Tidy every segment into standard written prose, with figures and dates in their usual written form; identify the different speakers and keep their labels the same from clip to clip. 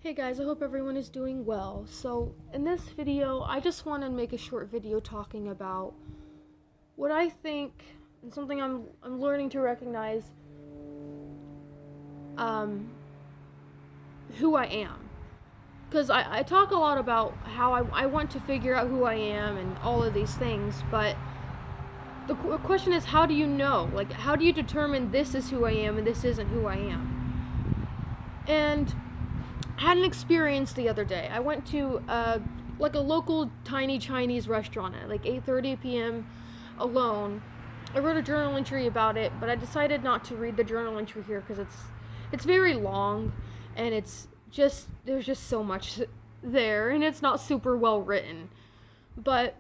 Speaker 1: Hey guys, I hope everyone is doing well. So, in this video, I just want to make a short video talking about what I think and something I'm learning to recognize um who I am. Cuz I talk a lot about how I want to figure out who I am and all of these things, but the question is, how do you know? Like, how do you determine this is who I am and this isn't who I am? And I had an experience the other day. I went to like a local tiny Chinese restaurant at like 8:30 p.m. alone. I wrote a journal entry about it, but I decided not to read the journal entry here because it's very long and it's just there's just so much there and it's not super well written. But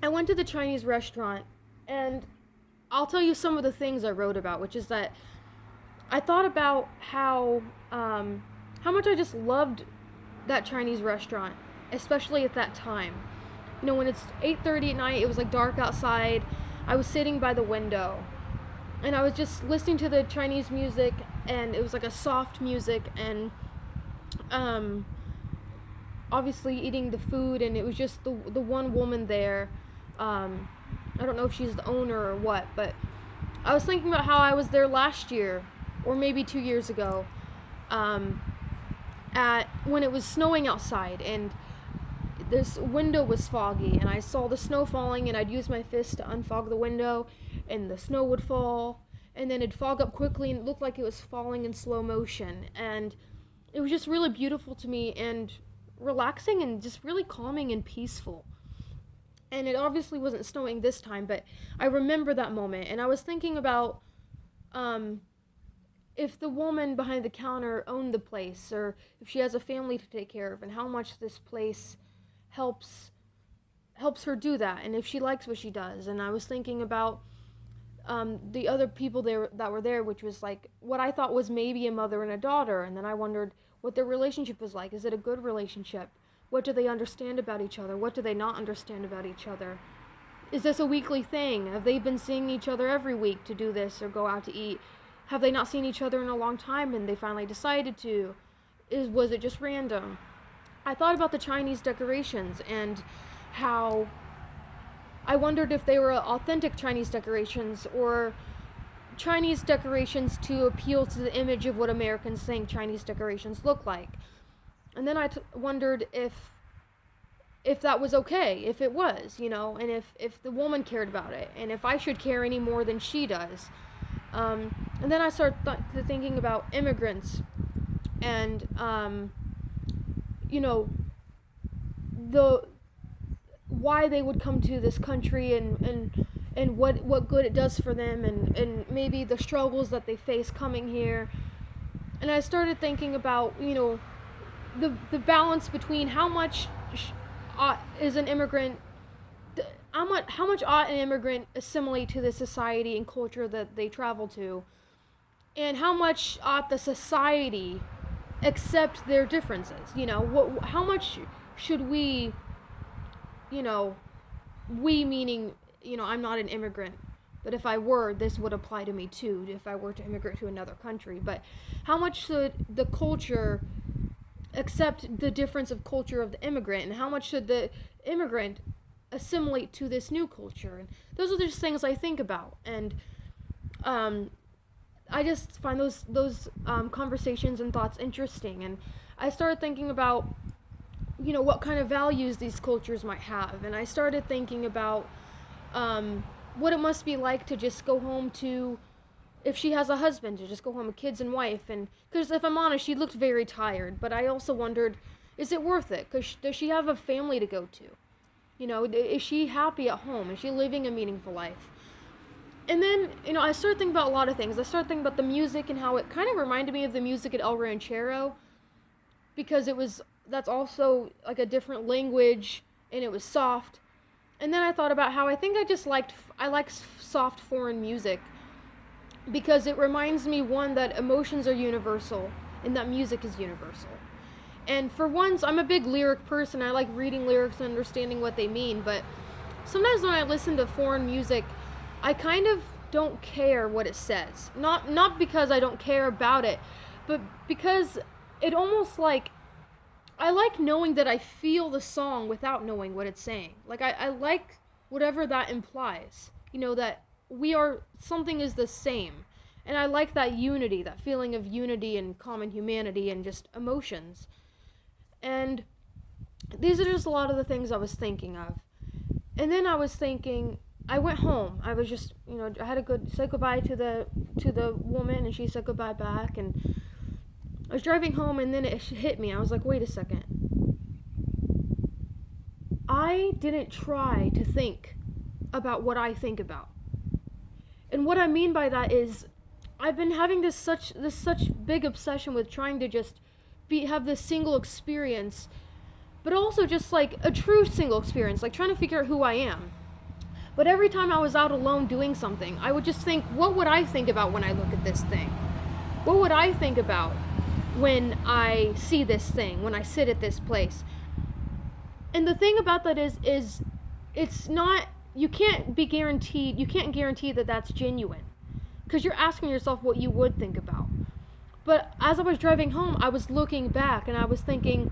Speaker 1: I went to the Chinese restaurant and I'll tell you some of the things I wrote about, which is that I thought about how much I just loved that Chinese restaurant, especially at that time. You know, when it's 8:30 at night, it was like dark outside. I was sitting by the window and I was just listening to the Chinese music, and it was like a soft music, and um obviously eating the food, and it was just the one woman there. I don't know if she's the owner or what, but I was thinking about how I was there last year or maybe 2 years ago. At when it was snowing outside and this window was foggy and I saw the snow falling, and I'd use my fist to unfog the window and the snow would fall and then it'd fog up quickly and it looked like it was falling in slow motion, and it was just really beautiful to me and relaxing and just really calming and peaceful. And it obviously wasn't snowing this time, but I remember that moment, and I was thinking about um if the woman behind the counter owned the place, or if she has a family to take care of, and how much this place helps helps her do that, and if she likes what she does. And I was thinking about the other people there that were there, which was like what I thought was maybe a mother and a daughter, and then I wondered what their relationship was like. Is it a good relationship? What do they understand about each other? What do they not understand about each other? Is this a weekly thing? Have they been seeing each other every week to do this or go out to eat? Have they not seen each other in a long time and they finally decided to? Was it just random? I thought about the Chinese decorations and how I wondered if they were authentic Chinese decorations or Chinese decorations to appeal to the image of what Americans think Chinese decorations look like. And then I wondered if that was okay, if it was, and if the woman cared about it, and if I should care any more than she does. And then I started thinking about immigrants and, the why they would come to this country, and what good it does for them, and maybe the struggles that they face coming here. And I started thinking about, the balance between how much is an immigrant, how much ought an immigrant assimilate to the society and culture that they travel to, and how much ought the society accept their differences. How much should we, we meaning, I'm not an immigrant, but if I were, this would apply to me too, if I were to immigrate to another country. But how much should the culture accept the difference of culture of the immigrant, and how much should the immigrant assimilate to this new culture? And those are just things I think about, and I just find those conversations and thoughts interesting. And I started thinking about, what kind of values these cultures might have, and I started thinking about what it must be like to just go home to, if she has a husband, to just go home with kids and wife. And because if I'm honest, she looked very tired, but I also wondered, is it worth it? Because does she have a family to go to? Is she happy at home? Is she living a meaningful life? And then, I started thinking about a lot of things. I started thinking about the music and how it kind of reminded me of the music at El Ranchero, because that's also like a different language, and it was soft. And then I thought about how I think I like soft foreign music, because it reminds me, one, that emotions are universal and that music is universal. And for once, I'm a big lyric person. I like reading lyrics and understanding what they mean, but sometimes when I listen to foreign music, I kind of don't care what it says. Not because I don't care about it, but because it almost like, I like knowing that I feel the song without knowing what it's saying. Like, I like whatever that implies. That something is the same. And I like that unity, that feeling of unity and common humanity and just emotions. And these are just a lot of the things I was thinking of. And then I was thinking, I went home. I was just, I had say goodbye to the woman, and she said goodbye back. And I was driving home, and then it hit me. I was like, wait a second. I didn't try to think about what I think about. And what I mean by that is, I've been having this such big obsession with trying to just have this single experience, but also just like a true single experience, like trying to figure out who I am. But every time I was out alone doing something, I would just think, what would I think about when I look at this thing? What would I think about when I see this thing, when I sit at this place? And the thing about that is it's not, you can't guarantee that that's genuine, because you're asking yourself what you would think about. But as I was driving home, I was looking back and I was thinking,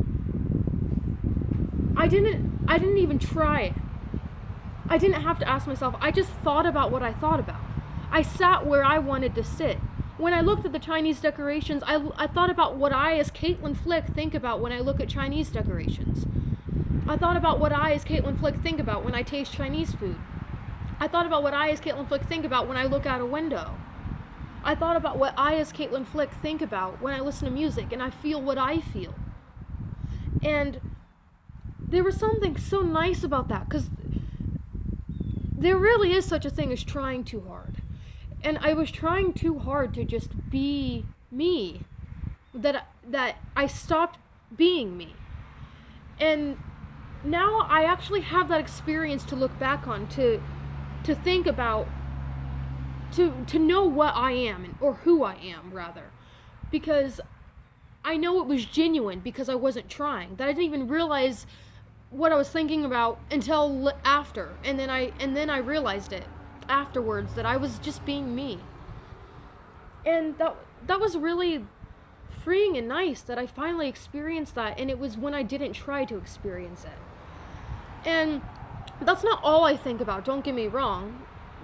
Speaker 1: I didn't even try it. I didn't have to ask myself. I just thought about what I thought about. I sat where I wanted to sit. When I looked at the Chinese decorations, I thought about what I, as Caitlin Flick, think about when I look at Chinese decorations. I thought about what I, as Caitlin Flick, think about when I taste Chinese food. I thought about what I, as Caitlin Flick, think about when I look out a window. I thought about what I, as Caitlin Flick, think about when I listen to music, and I feel what I feel. And there was something so nice about that, because there really is such a thing as trying too hard. And I was trying too hard to just be me, that I stopped being me. And now I actually have that experience to look back on, to think about, to know what I am, or who I am, rather. Because I know it was genuine, because I wasn't trying. That I didn't even realize what I was thinking about until after. And then I realized it afterwards, that I was just being me. And that was really freeing and nice, that I finally experienced that, and it was when I didn't try to experience it. And that's not all I think about, don't get me wrong,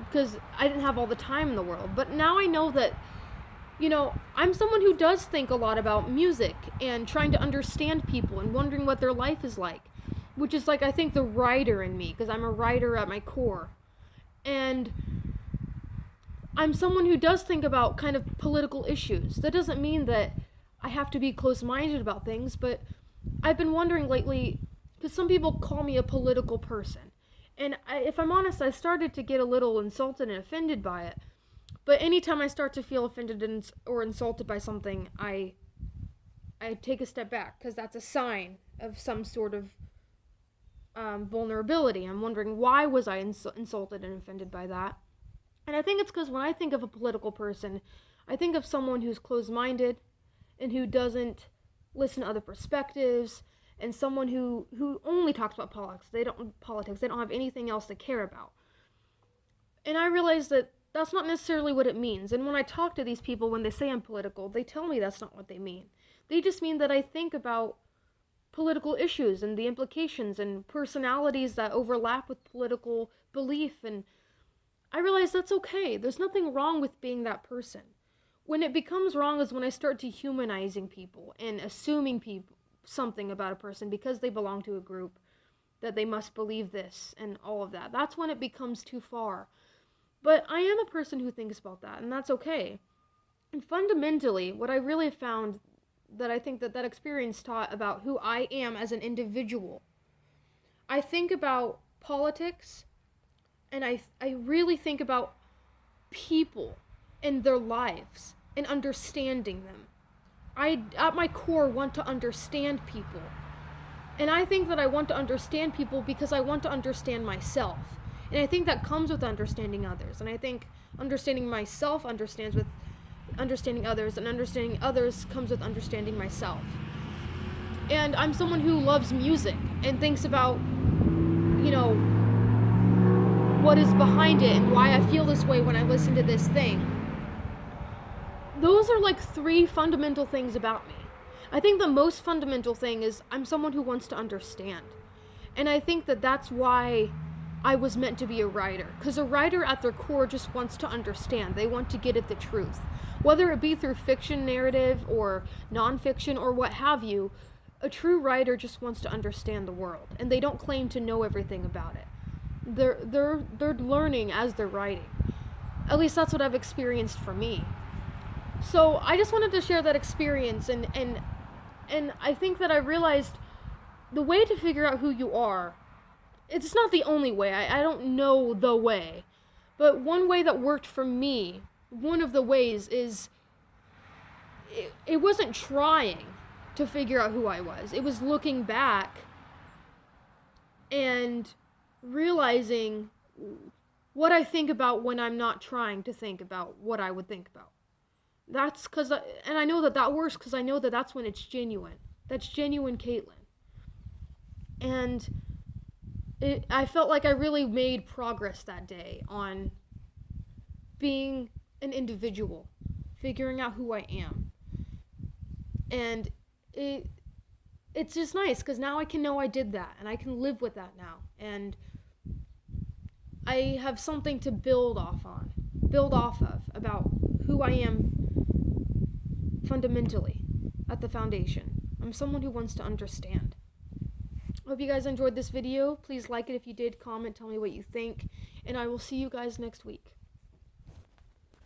Speaker 1: because I didn't have all the time in the world. But now I know that, I'm someone who does think a lot about music and trying to understand people and wondering what their life is like, which is like, I think, the writer in me, because I'm a writer at my core. And I'm someone who does think about kind of political issues. That doesn't mean that I have to be close-minded about things, but I've been wondering lately, because some people call me a political person. And if I'm honest, I started to get a little insulted and offended by it. But anytime I start to feel offended or insulted by something, I take a step back, because that's a sign of some sort of vulnerability. I'm wondering, why was I insulted and offended by that? And I think it's because when I think of a political person, I think of someone who's closed-minded and who doesn't listen to other perspectives, and someone who only talks about politics. They don't have anything else to care about. And I realize that that's not necessarily what it means. And when I talk to these people, when they say I'm political, they tell me that's not what they mean. They just mean that I think about political issues and the implications and personalities that overlap with political belief. And I realize that's okay. There's nothing wrong with being that person. When it becomes wrong is when I start dehumanizing people and assuming something about a person because they belong to a group, that they must believe this and all of that. That's when it becomes too far. But I am a person who thinks about that, and that's okay. And fundamentally, what I really found that I think that experience taught about who I am as an individual, I think about politics, and I really think about people and their lives and understanding them. I, at my core, want to understand people. And I think that I want to understand people because I want to understand myself. And I think that comes with understanding others. And I think understanding myself understands with understanding others, and understanding others comes with understanding myself. And I'm someone who loves music and thinks about, what is behind it and why I feel this way when I listen to this thing. Those are like 3 fundamental things about me. I think the most fundamental thing is I'm someone who wants to understand. And I think that that's why I was meant to be a writer. Because a writer at their core just wants to understand. They want to get at the truth. Whether it be through fiction narrative or nonfiction or what have you, a true writer just wants to understand the world. And they don't claim to know everything about it. They're learning as they're writing. At least that's what I've experienced for me. So I just wanted to share that experience, and I think that I realized the way to figure out who you are, it's not the only way. I don't know the way. But one way that worked for me, one of the ways is it wasn't trying to figure out who I was. It was looking back and realizing what I think about when I'm not trying to think about what I would think about. That's because, and I know that that works because I know that that's when it's genuine. That's genuine Caitlin. And I felt like I really made progress that day on being an individual, figuring out who I am. And it's just nice because now I can know I did that and I can live with that now. And I have something to build off of about who I am fundamentally at the foundation. I'm someone who wants to understand. I hope you guys enjoyed this video. Please like it if you did, comment, tell me what you think, and I will see you guys next week.